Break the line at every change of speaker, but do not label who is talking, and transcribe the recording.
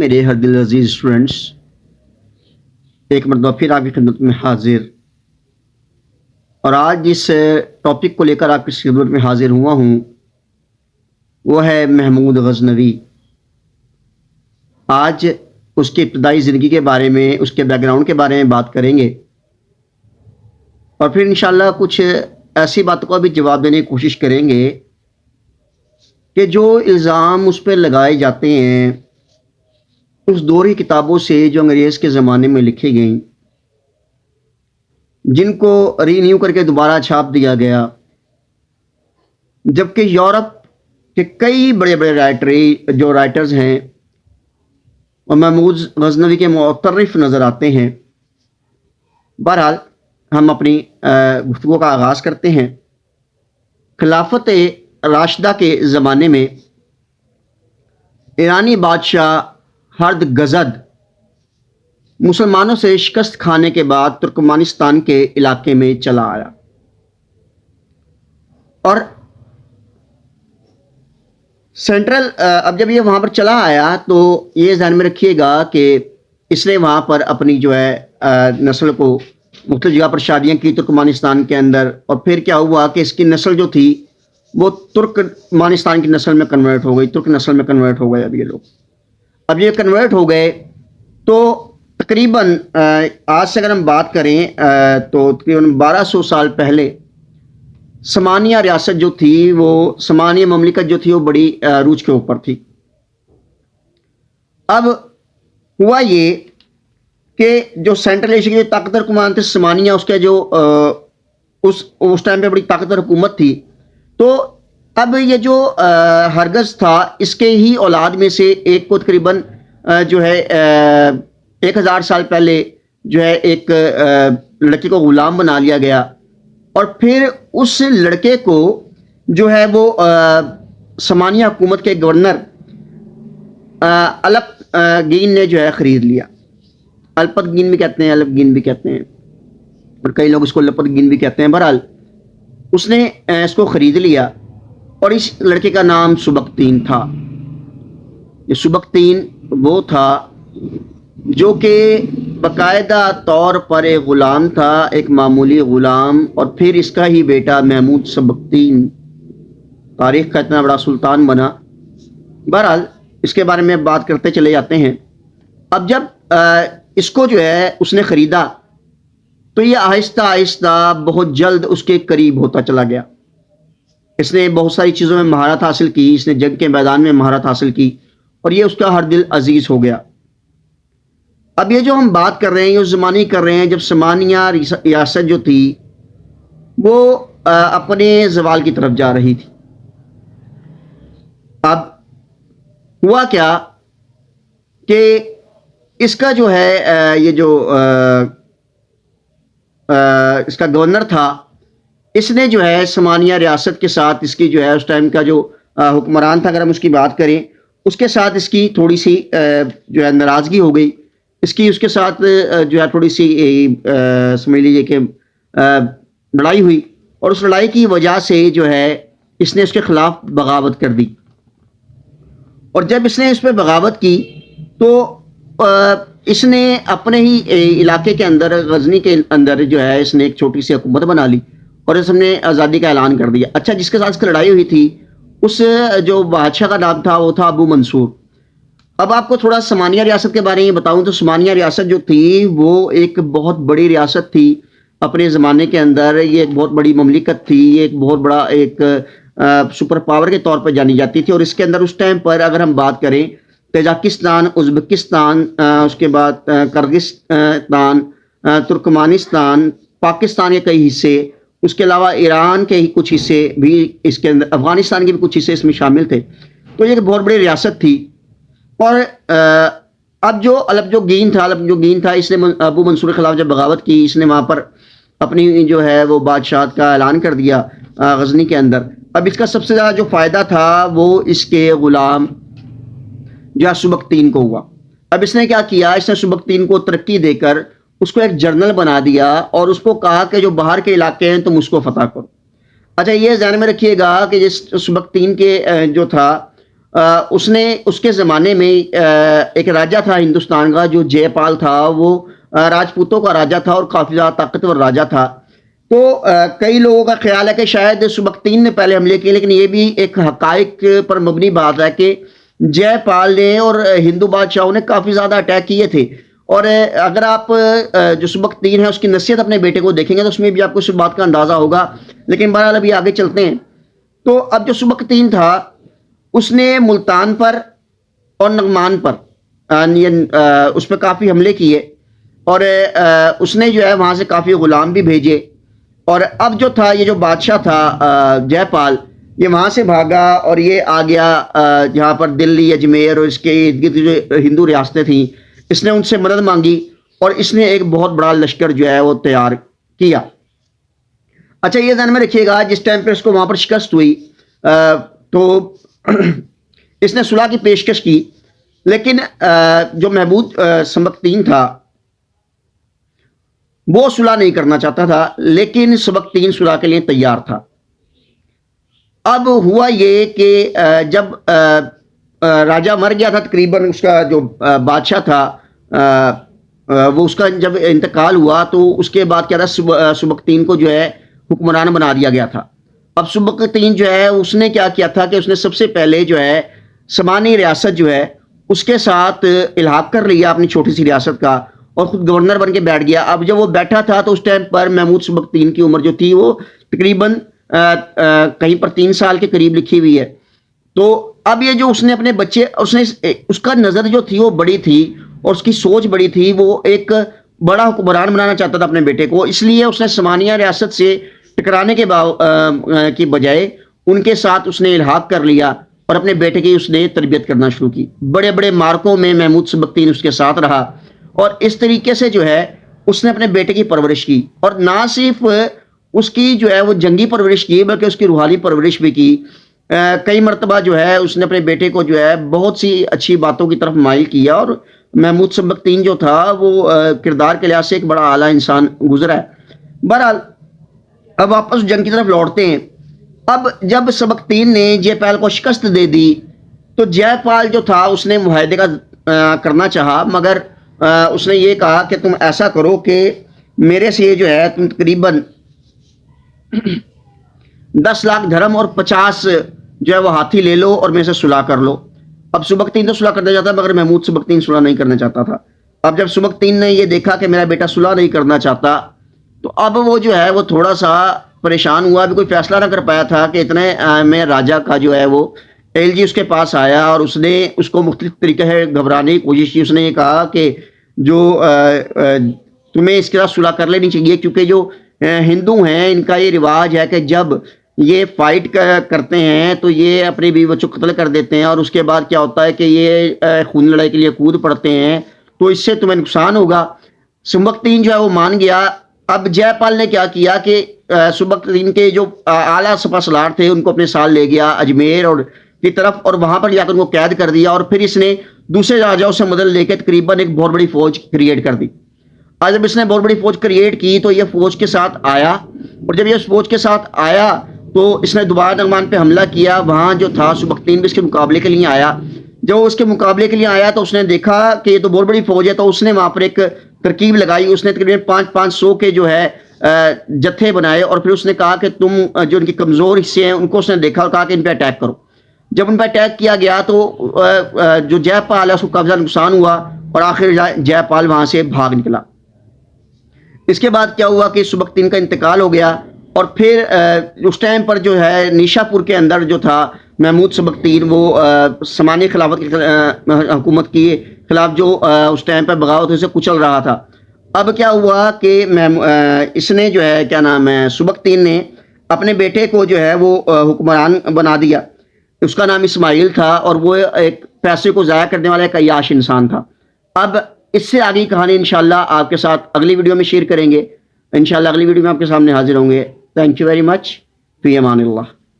میرے ہر دل عزیز اسٹوڈنٹس، ایک مرتبہ پھر آپ کی خدمت میں حاضر، اور آج جس ٹاپک کو لے کر آپ کی خدمت میں حاضر ہوا ہوں وہ ہے محمود غزنوی۔ آج اس کی ابتدائی زندگی کے بارے میں، اس کے بیک گراؤنڈ کے بارے میں بات کریں گے، اور پھر انشاءاللہ کچھ ایسی باتوں کا بھی جواب دینے کی کوشش کریں گے کہ جو الزام اس پہ لگائے جاتے ہیں اس دور کی کتابوں سے جو انگریز کے زمانے میں لکھی گئیں، جن کو رینیو کر کے دوبارہ چھاپ دیا گیا، جبکہ یورپ کے کئی بڑے بڑے رائٹرز ہیں اور محمود غزنوی کے معترف نظر آتے ہیں۔ بہرحال ہم اپنی گفتگو کا آغاز کرتے ہیں۔ خلافت راشدہ کے زمانے میں ایرانی بادشاہ ہرد گزد مسلمانوں سے شکست کھانے کے بعد ترکمانستان کے علاقے میں چلا آیا، اور سینٹرل اب جب یہ وہاں پر چلا آیا تو یہ ذہن میں رکھیے گا کہ اس نے وہاں پر اپنی جو ہے نسل کو مختلف جگہ پر شادیاں کی ترکمانستان کے اندر، اور پھر کیا ہوا کہ اس کی نسل جو تھی وہ ترکمانستان کی نسل میں کنورٹ ہو گئی، ترک نسل میں کنورٹ ہو گئے۔ اب یہ کنورٹ ہو گئے تو تقریباً آج سے اگر ہم بات کریں تو تقریباً 1200 سال پہلے سمانیہ ریاست جو تھی، وہ سمانیہ مملکت جو تھی وہ بڑی عروج کے اوپر تھی۔ اب ہوا یہ کہ جو سینٹرل ایشیا کی جو طاقتور حکومت تھی سمانیہ، اس کے جو اس ٹائم پہ بڑی طاقتور حکومت تھی، تو اب یہ جو ہرگز تھا اس کے ہی اولاد میں سے ایک کو تقریباً جو ہے 1000 سال پہلے جو ہے ایک لڑکے کو غلام بنا لیا گیا، اور پھر اس لڑکے کو جو ہے وہ سمانیہ حکومت کے گورنر الپ گین نے جو ہے خرید لیا۔ الپت گین بھی کہتے ہیں، الپ گین بھی کہتے ہیں، اور کئی لوگ اس کو لپت گین بھی کہتے ہیں۔ بہرحال اس نے اس کو خرید لیا، اور اس لڑکے کا نام سبکتین تھا۔ یہ سبکتین وہ تھا جو کہ باقاعدہ طور پر ایک غلام تھا، ایک معمولی غلام، اور پھر اس کا ہی بیٹا محمود سبکتین تاریخ کا اتنا بڑا سلطان بنا۔ بہرحال اس کے بارے میں بات کرتے چلے جاتے ہیں۔ اب جب اس کو جو ہے اس نے خریدا تو یہ آہستہ آہستہ بہت جلد اس کے قریب ہوتا چلا گیا۔ اس نے بہت ساری چیزوں میں مہارت حاصل کی، اس نے جنگ کے میدان میں مہارت حاصل کی، اور یہ اس کا ہر دل عزیز ہو گیا۔ اب یہ جو ہم بات کر رہے ہیں، یہ اس زمانے کی کر رہے ہیں جب سمانیہ ریاست جو تھی وہ اپنے زوال کی طرف جا رہی تھی۔ اب ہوا کیا کہ اس کا جو ہے یہ جو اس کا گورنر تھا، اس نے جو ہے سمانیہ ریاست کے ساتھ اس کی جو ہے اس ٹائم کا جو حکمران تھا، اگر ہم اس کی بات کریں، اس کے ساتھ اس کی تھوڑی سی جو ہے ناراضگی ہو گئی، اس کے ساتھ جو ہے تھوڑی سی سمجھ لیجیے کہ لڑائی ہوئی، اور اس لڑائی کی وجہ سے جو ہے اس نے اس کے خلاف بغاوت کر دی۔ اور جب اس نے اس پہ بغاوت کی تو اس نے اپنے ہی علاقے کے اندر، غزنی کے اندر جو ہے اس نے ایک چھوٹی سی حکومت بنا لی، اور اس نے آزادی کا اعلان کر دیا۔ اچھا، جس کے ساتھ اس کی لڑائی ہوئی تھی اس جو بادشاہ کا نام تھا وہ تھا ابو منصور۔ اب آپ کو تھوڑا سمانیہ ریاست کے بارے میں بتاؤں تو سمانیہ ریاست جو تھی وہ ایک بہت بڑی ریاست تھی اپنے زمانے کے اندر، یہ ایک بہت بڑی مملکت تھی، یہ ایک بہت بڑا ایک سپر پاور کے طور پر جانی جاتی تھی، اور اس کے اندر اس ٹائم پر اگر ہم بات کریں تاجکستان، ازبکستان، اس کے بعد کرغزستان، ترکمانستان، پاکستان کے کئی حصے، اس کے علاوہ ایران کے ہی کچھ حصے بھی اس کے اندر، افغانستان کے بھی کچھ حصے اس میں شامل تھے، تو یہ ایک بہت بڑی ریاست تھی۔ اور اب جو الپ گین تھا اس نے ابو منصور کے خلاف جب بغاوت کی، اس نے وہاں پر اپنی جو ہے وہ بادشاہت کا اعلان کر دیا غزنی کے اندر۔ اب اس کا سب سے زیادہ جو فائدہ تھا وہ اس کے غلام جو سبکتین کو ہوا۔ اب اس نے کیا کیا، اس نے سبکتین کو ترقی دے کر اس کو ایک جنرل بنا دیا، اور اس کو کہا کہ جو باہر کے علاقے ہیں تم اس کو فتح کرو۔ اچھا، یہ ذہن میں رکھیے گا کہ جس سبکتین کے جو تھا اس نے اس کے زمانے میں ایک راجہ تھا ہندوستان کا جو جے پال تھا، وہ راجپوتوں کا راجہ تھا اور کافی زیادہ طاقتور راجہ تھا. تو کئی لوگوں کا خیال ہے کہ شاید سبکتین نے پہلے حملے کیے، لیکن یہ بھی ایک حقائق پر مبنی بات ہے کہ جے پال نے اور ہندو بادشاہوں نے کافی زیادہ اٹیک کیے تھے. اور اگر آپ جو سبکتین ہے اس کی نصیحت اپنے بیٹے کو دیکھیں گے تو اس میں بھی آپ کو اس بات کا اندازہ ہوگا. لیکن بہرحال ابھی آگے چلتے ہیں. تو اب جو سبکتین تھا اس نے ملتان پر اور نعمان پر اس پہ کافی حملے کیے، اور اس نے جو ہے وہاں سے کافی غلام بھی بھیجے. اور اب جو تھا یہ جو بادشاہ تھا جے پال، یہ وہاں سے بھاگا اور یہ آ گیا جہاں پر دلی، اجمیر اور اس کے ارد گرد جو ہندو ریاستیں تھیں، اس نے ان سے مدد مانگی اور اس نے ایک بہت بڑا لشکر جو ہے وہ تیار کیا. اچھا یہ ذہن میں رکھیے گا، جس ٹائم پہ اس کو وہاں پر شکست ہوئی تو اس نے صلح کی پیشکش کی، لیکن جو محمود سبکتین تھا وہ صلح نہیں کرنا چاہتا تھا، لیکن سبکتین صلح کے لیے تیار تھا. اب ہوا یہ کہ جب راجہ مر گیا تھا، تقریباً اس کا جو بادشاہ تھا وہ اس کا جب انتقال ہوا تو اس کے بعد کیا تھا، سبکتین کو جو ہے حکمران بنا دیا گیا تھا. اب سبکتین جو ہے اس نے کیا کیا تھا کہ اس نے سب سے پہلے جو ہے سمانی ریاست جو ہے اس کے ساتھ الحاق کر لیا اپنی چھوٹی سی ریاست کا، اور خود گورنر بن کے بیٹھ گیا. اب جب وہ بیٹھا تھا تو اس ٹائم پر محمود سبکتین کی عمر جو تھی وہ تقریباً کہیں پر 3 سال کے قریب لکھی ہوئی ہے. تو اب یہ جو اس نے اپنے بچے، اس کا نظر جو تھی وہ بڑی تھی اور اس کی سوچ بڑی تھی، وہ ایک بڑا حکمران بنانا چاہتا تھا اپنے بیٹے کو. اس لیے اس نے سمانیہ ریاست سے ٹکرانے کی بجائے ان کے ساتھ اس نے الحاق کر لیا اور اپنے بیٹے کی اس نے تربیت کرنا شروع کی. بڑے بڑے مارکوں میں محمود سبکتین اس کے ساتھ رہا اور اس طریقے سے جو ہے اس نے اپنے بیٹے کی پرورش کی، اور نہ صرف اس کی جو ہے وہ جنگی پرورش کی بلکہ اس کی روحانی پرورش بھی کی. کئی مرتبہ جو ہے اس نے اپنے بیٹے کو جو ہے بہت سی اچھی باتوں کی طرف مائل کیا، اور محمود سبکتین جو تھا وہ کردار کے لحاظ سے ایک بڑا اعلیٰ انسان گزرا ہے. بہرحال اب واپس جنگ کی طرف لوٹتے ہیں. اب جب سبکتین نے جے پال کو شکست دے دی تو جے پال جو تھا اس نے معاہدے کا کرنا چاہا، مگر اس نے یہ کہا کہ تم ایسا کرو کہ میرے سے جو ہے تم تقریباً 10 لاکھ دھرم اور 50 جو ہے وہ ہاتھی لے لو اور میرے سے صلح کر لو. اب سبکتین تو صلح کرنا چاہتا مگر محمود سبکتین صلح نہیں کرنا چاہتا تھا. اب جب سبکتین نے یہ دیکھا کہ میرا بیٹا صلح نہیں کرنا چاہتا تو اب وہ جو ہے وہ تھوڑا سا پریشان ہوا، بھی کوئی فیصلہ نہ کر پایا تھا کہ اتنے میں راجہ کا جو ہے وہ ایل جی اس کے پاس آیا اور اس نے اس کو مختلف طریقے سے گھبرانے کی کوشش کی. اس نے یہ کہا کہ جو تمہیں اس کے ساتھ صلح کر لینی چاہیے، کیونکہ جو ہندو ہیں ان کا یہ رواج ہے کہ جب یہ فائٹ کرتے ہیں تو یہ اپنے بیوی بچوں کو قتل کر دیتے ہیں، اور اس کے بعد کیا ہوتا ہے کہ یہ خون لڑائی کے لیے کود پڑتے ہیں، تو اس سے تمہیں نقصان ہوگا. سبکتین جو ہے وہ مان گیا. اب جے پال نے کیا کیا کہ سبکتین کے جو اعلیٰ سپہ سالار تھے ان کو اپنے ساتھ لے گیا اجمیر اور کی طرف، اور وہاں پر جا کر ان کو قید کر دیا، اور پھر اس نے دوسرے راجاؤں سے مدد لے کے تقریباً ایک بہت بڑی فوج کریٹ کر دی. آج جب اس نے بہت بڑی فوج کریٹ کی تو یہ فوج کے ساتھ آیا، اور جب یہ فوج کے ساتھ آیا تو اس نے دوبارہ نعمان پہ حملہ کیا. وہاں جو تھا سبکتین بھی اس کے مقابلے کے لیے آیا. جب وہ اس کے مقابلے کے لیے آیا تو اس نے دیکھا کہ یہ تو بہت بڑی فوج ہے، تو اس نے وہاں پر ایک ترکیب لگائی. اس نے تقریباً 500 کے جو ہے جتھے بنائے، اور پھر اس نے کہا کہ تم جو ان کے کمزور حصے ہیں ان کو اس نے دیکھا اور کہا کہ ان پہ اٹیک کرو. جب ان پہ اٹیک کیا گیا تو جو جے پال ہے اس کو قبضہ نقصان ہوا اور آخر جے پال وہاں سے بھاگ نکلا. اس کے بعد کیا ہوا کہ سبکتین کا انتقال ہو گیا، اور پھر اس ٹائم پر جو ہے نیشا پور کے اندر جو تھا محمود سبکتین وہ سمانی خلافت کی حکومت کی خلاف جو اس ٹائم پر بغاوت اسے کچل رہا تھا. اب کیا ہوا کہ اس نے جو ہے کیا نام ہے سبکتین نے اپنے بیٹے کو جو ہے وہ حکمران بنا دیا. اس کا نام اسماعیل تھا اور وہ ایک پیسے کو ضائع کرنے والا ایک عیاش انسان تھا. اب اس سے آگے کہانی انشاءاللہ آپ کے ساتھ اگلی ویڈیو میں شیئر کریں گے. انشاءاللہ اگلی ویڈیو میں آپ کے سامنے حاضر ہوں گے. Thank you very much. فی امان اللہ.